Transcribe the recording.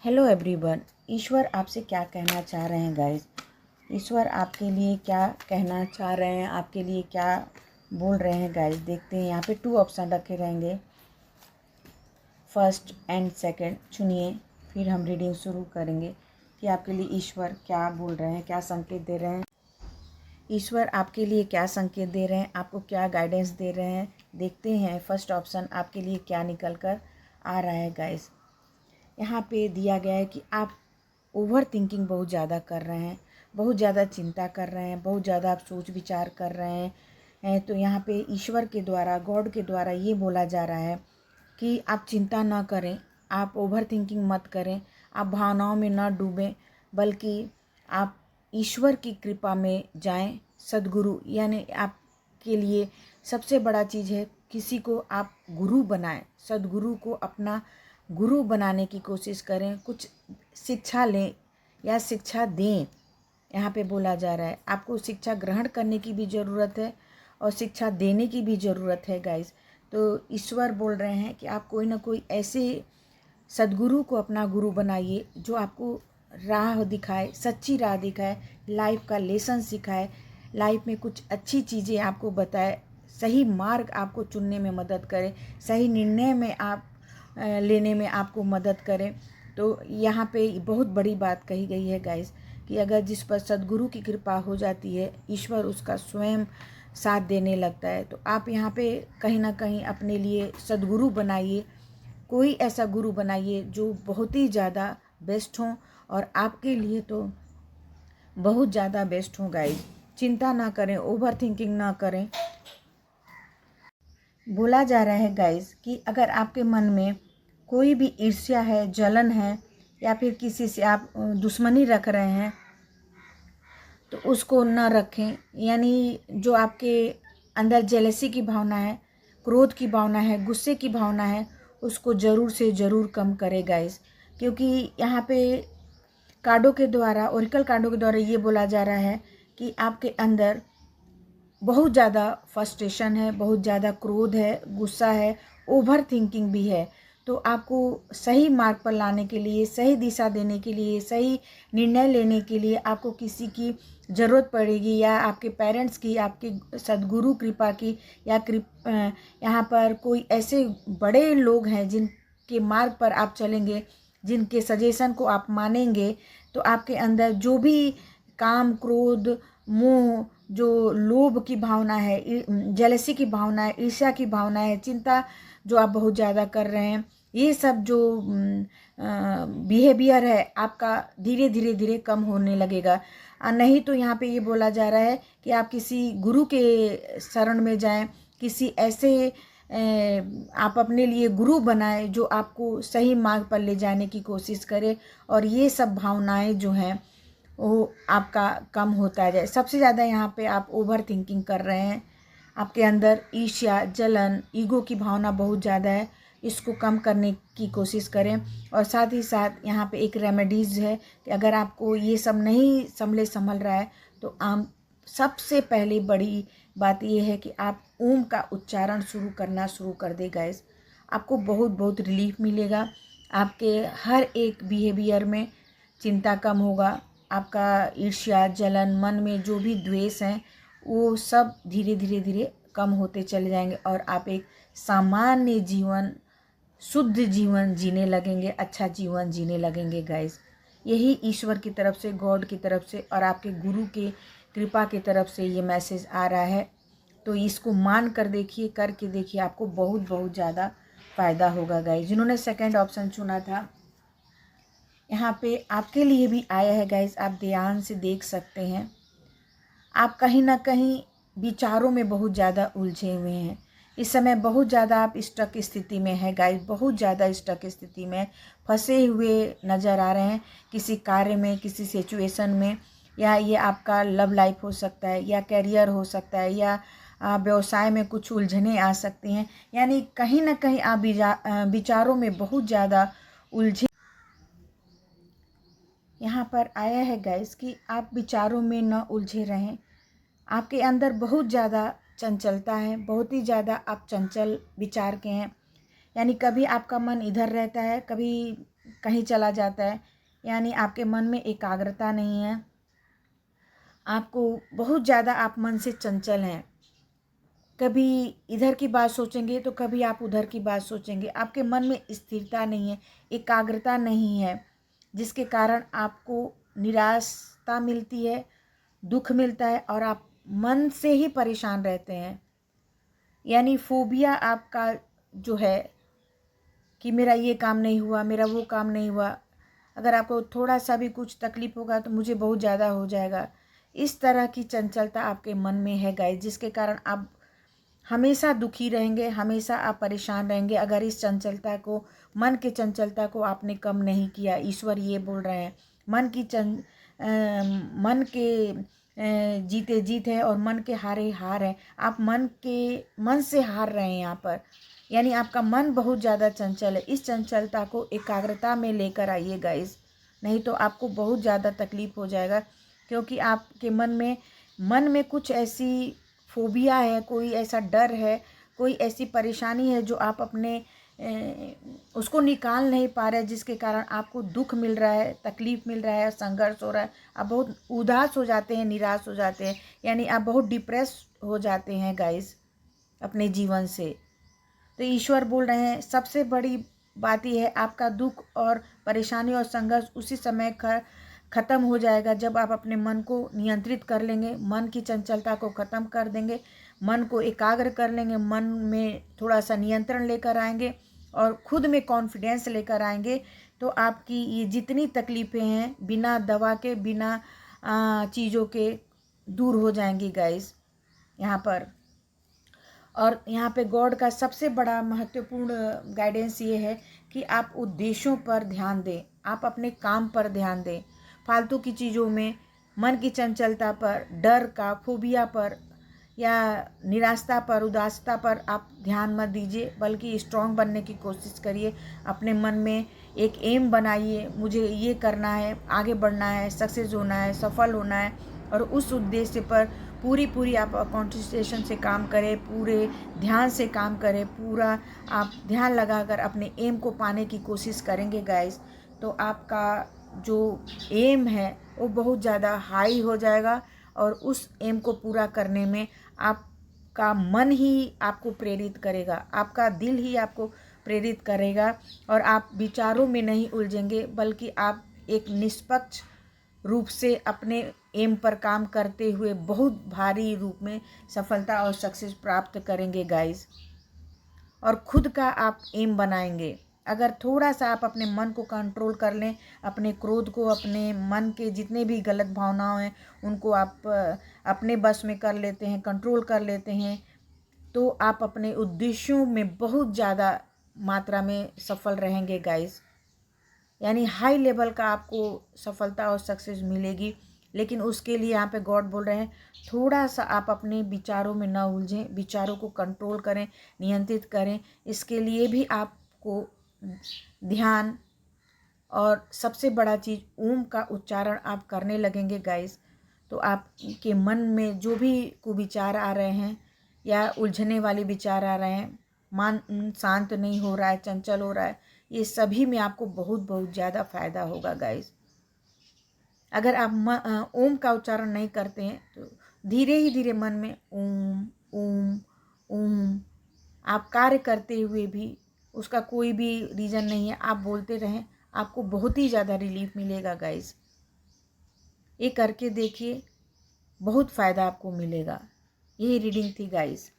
Hello everyone. ईश्वर आपसे क्या कहना चाह रहे हैं गाइस? ईश्वर आपके लिए क्या कहना चाह रहे हैं, आपके लिए क्या बोल रहे हैं गाइस? देखते हैं। यहाँ पे 2 ऑप्शन रखे रहेंगे, फर्स्ट एंड सेकंड। चुनिए, फिर हम रीडिंग शुरू करेंगे कि आपके लिए ईश्वर क्या बोल रहे हैं, क्या संकेत दे रहे हैं। ईश्वर आपके लिए क्या संकेत दे रहे हैं, आपको क्या गाइडेंस दे रहे हैं, देखते हैं। फर्स्ट ऑप्शन आपके लिए क्या निकल कर आ रहा है गाइस। यहाँ पे दिया गया है कि आप ओवर थिंकिंग बहुत ज़्यादा कर रहे हैं, बहुत ज़्यादा चिंता कर रहे हैं, बहुत ज़्यादा आप सोच विचार कर रहे हैं। तो यहाँ पे ईश्वर के द्वारा, गॉड के द्वारा ये बोला जा रहा है कि आप चिंता ना करें, आप ओवर थिंकिंग मत करें, आप भावनाओं में ना डूबें, बल्कि आप ईश्वर की कृपा में जाएं। सद्गुरु यानी आपके लिए सबसे बड़ा चीज़ है, किसी को आप गुरु बनाएं, सद्गुरु को अपना गुरु बनाने की कोशिश करें। कुछ शिक्षा लें या शिक्षा दें। यहाँ पे बोला जा रहा है आपको शिक्षा ग्रहण करने की भी ज़रूरत है और शिक्षा देने की भी ज़रूरत है गाइस। तो ईश्वर बोल रहे हैं कि आप कोई ना कोई ऐसे सद्गुरु को अपना गुरु बनाइए जो आपको राह दिखाए, सच्ची राह दिखाए, लाइफ का लेसन सिखाए, लाइफ में कुछ अच्छी चीज़ें आपको बताए, सही मार्ग आपको चुनने में मदद करे, सही निर्णय में आप लेने में आपको मदद करें। तो यहाँ पे बहुत बड़ी बात कही गई है गाइस कि अगर जिस पर सद्गुरु की कृपा हो जाती है, ईश्वर उसका स्वयं साथ देने लगता है। तो आप यहाँ पे कहीं ना कहीं अपने लिए सद्गुरु बनाइए, कोई ऐसा गुरु बनाइए जो बहुत ही ज़्यादा बेस्ट हो और आपके लिए तो बहुत ज़्यादा बेस्ट हो गाइस। चिंता ना करें, ओवर थिंकिंग ना करें। बोला जा रहा है गाइस कि अगर आपके मन में कोई भी ईर्ष्या है, जलन है, या फिर किसी से आप दुश्मनी रख रहे हैं तो उसको न रखें। यानी जो आपके अंदर जेलसी की भावना है, क्रोध की भावना है, गुस्से की भावना है, उसको ज़रूर से ज़रूर कम करें गाइस। क्योंकि यहाँ पे कार्डों के द्वारा, ओरिकल कार्डों के द्वारा ये बोला जा रहा है कि आपके अंदर बहुत ज़्यादा फ्रस्ट्रेशन है, बहुत ज़्यादा क्रोध है, गुस्सा है, ओवर थिंकिंग भी है। तो आपको सही मार्ग पर लाने के लिए, सही दिशा देने के लिए, सही निर्णय लेने के लिए आपको किसी की ज़रूरत पड़ेगी, या आपके पेरेंट्स की, आपके सद्गुरु कृपा की, या यहाँ पर कोई ऐसे बड़े लोग हैं जिनके मार्ग पर आप चलेंगे, जिनके सजेशन को आप मानेंगे, तो आपके अंदर जो भी काम, क्रोध, मोह, जो लोभ की भावना है, जेलसी की भावना है, ईर्ष्या की भावना है, चिंता जो आप बहुत ज़्यादा कर रहे हैं, ये सब जो बिहेवियर है आपका धीरे धीरे धीरे कम होने लगेगा। नहीं तो यहाँ पे ये बोला जा रहा है कि आप किसी गुरु के शरण में जाएं, किसी ऐसे आप अपने लिए गुरु बनाएं जो आपको सही मार्ग पर ले जाने की कोशिश करे, और ये सब भावनाएं जो हैं वो आपका कम होता जाए। सबसे ज़्यादा यहाँ पे आप ओवर थिंकिंग कर रहे हैं, आपके अंदर ईर्ष्या, जलन, ईगो की भावना बहुत ज़्यादा है। इसको कम करने की कोशिश करें। और साथ ही साथ यहाँ पे एक रेमेडीज़ है कि अगर आपको ये सब नहीं संभल रहा है तो आप सबसे पहले बड़ी बात ये है कि आप ओम का उच्चारण करना शुरू कर दे गाइस। आपको बहुत बहुत रिलीफ मिलेगा, आपके हर एक बिहेवियर में चिंता कम होगा, आपका ईर्ष्या, जलन, मन में जो भी द्वेष हैं वो सब धीरे धीरे धीरे कम होते चले जाएंगे और आप एक सामान्य जीवन, शुद्ध जीवन जीने लगेंगे, अच्छा जीवन जीने लगेंगे गाइस। यही ईश्वर की तरफ से, गॉड की तरफ से और आपके गुरु के कृपा की तरफ से ये मैसेज आ रहा है। तो इसको मान कर देखिए, करके देखिए, आपको बहुत बहुत ज़्यादा फ़ायदा होगा गाइस। जिन्होंने सेकंड ऑप्शन चुना था, यहाँ पे आपके लिए भी आया है गाइस। आप ध्यान से देख सकते हैं, आप कहीं ना कहीं विचारों में बहुत ज़्यादा उलझे हुए हैं। इस समय बहुत ज़्यादा आप स्टक स्थिति में है गाइस, बहुत ज़्यादा स्टक स्थिति में फंसे हुए नज़र आ रहे हैं, किसी कार्य में, किसी सिचुएशन में, या ये आपका लव लाइफ हो सकता है, या करियर हो सकता है, या व्यवसाय में कुछ उलझने आ सकती हैं। यानी कहीं ना कहीं आप विचारों में बहुत ज़्यादा उलझे। यहाँ पर आया है गाइस कि आप विचारों में न उलझे रहें। आपके अंदर बहुत ज़्यादा चंचलता है, बहुत ही ज़्यादा आप चंचल विचार के हैं। यानी कभी आपका मन इधर रहता है, कभी कहीं चला जाता है, यानी आपके मन में एकाग्रता नहीं है, आपको बहुत ज़्यादा आप मन से चंचल हैं। कभी इधर की बात सोचेंगे तो कभी आप उधर की बात सोचेंगे। आपके मन में स्थिरता नहीं है, एकाग्रता नहीं है, जिसके कारण आपको निराशा मिलती है, दुख मिलता है और आप मन से ही परेशान रहते हैं। यानी फोबिया आपका जो है कि मेरा ये काम नहीं हुआ, मेरा वो काम नहीं हुआ, अगर आपको थोड़ा सा भी कुछ तकलीफ होगा तो मुझे बहुत ज़्यादा हो जाएगा। इस तरह की चंचलता आपके मन में है गाइस, जिसके कारण आप हमेशा दुखी रहेंगे, हमेशा आप परेशान रहेंगे अगर इस चंचलता को, मन की चंचलता को आपने कम नहीं किया। ईश्वर ये बोल रहे हैं, मन के जीते जीत है और मन के हारे हार है। आप मन से हार रहे हैं यहाँ पर, यानी आपका मन बहुत ज़्यादा चंचल है। इस चंचलता को एकाग्रता में लेकर आइए गाइस, नहीं तो आपको बहुत ज़्यादा तकलीफ हो जाएगा, क्योंकि आपके मन में कुछ ऐसी फोबिया है, कोई ऐसा डर है, कोई ऐसी परेशानी है जो आप अपने उसको निकाल नहीं पा रहे, जिसके कारण आपको दुख मिल रहा है, तकलीफ़ मिल रहा है, संघर्ष हो रहा है। आप बहुत उदास हो जाते हैं, निराश हो जाते हैं, यानी आप बहुत डिप्रेस हो जाते हैं गाइस अपने जीवन से। तो ईश्वर बोल रहे हैं सबसे बड़ी बात यह है, आपका दुख और परेशानी और संघर्ष उसी समय ख़त्म हो जाएगा जब आप अपने मन को नियंत्रित कर लेंगे, मन की चंचलता को ख़त्म कर देंगे, मन को एकाग्र कर लेंगे, मन में थोड़ा सा नियंत्रण लेकर आएंगे और खुद में कॉन्फिडेंस लेकर आएंगे। तो आपकी ये जितनी तकलीफ़ें हैं बिना दवा के, बिना चीज़ों के दूर हो जाएंगी गाइस यहाँ पर। और यहाँ पे गॉड का सबसे बड़ा महत्वपूर्ण गाइडेंस ये है कि आप उद्देश्यों पर ध्यान दें, आप अपने काम पर ध्यान दें। फालतू की चीज़ों में, मन की चंचलता पर, डर का, फोबिया पर या निराशा पर, उदासता पर आप ध्यान मत दीजिए, बल्कि स्ट्रांग बनने की कोशिश करिए। अपने मन में एक एम बनाइए, मुझे ये करना है, आगे बढ़ना है, सक्सेस होना है, सफल होना है, और उस उद्देश्य पर पूरी आप कॉन्सेंट्रेशन से काम करें, पूरे ध्यान से काम करें, पूरा आप ध्यान लगाकर अपने एम को पाने की कोशिश करेंगे गाइस, तो आपका जो एम है वो बहुत ज़्यादा हाई हो जाएगा और उस एम को पूरा करने में आपका मन ही आपको प्रेरित करेगा, आपका दिल ही आपको प्रेरित करेगा और आप विचारों में नहीं उलझेंगे, बल्कि आप एक निष्पक्ष रूप से अपने एम पर काम करते हुए बहुत भारी रूप में सफलता और सक्सेस प्राप्त करेंगे गाइस। और खुद का आप एम बनाएंगे। अगर थोड़ा सा आप अपने मन को कंट्रोल कर लें, अपने क्रोध को, अपने मन के जितने भी गलत भावनाएं हैं उनको आप अपने बस में कर लेते हैं, कंट्रोल कर लेते हैं, तो आप अपने उद्देश्यों में बहुत ज़्यादा मात्रा में सफल रहेंगे गाइस। यानी हाई लेवल का आपको सफलता और सक्सेस मिलेगी। लेकिन उसके लिए यहाँ पे गॉड बोल रहे हैं थोड़ा सा आप अपने विचारों में ना उलझें, विचारों को कंट्रोल करें, नियंत्रित करें। इसके लिए भी आपको ध्यान और सबसे बड़ा चीज़ ओम का उच्चारण आप करने लगेंगे गाइस, तो आपके मन में जो भी कुविचार आ रहे हैं या उलझने वाले विचार आ रहे हैं, मन शांत नहीं हो रहा है, चंचल हो रहा है, ये सभी में आपको बहुत बहुत ज़्यादा फायदा होगा गाइस। अगर आप ओम का उच्चारण नहीं करते हैं तो धीरे ही धीरे मन में ओम ओम ओम आप कार्य करते हुए भी, उसका कोई भी रीज़न नहीं है, आप बोलते रहें, आपको बहुत ही ज़्यादा रिलीफ मिलेगा गाइस। ये करके देखिए, बहुत फ़ायदा आपको मिलेगा। यही रीडिंग थी गाइस।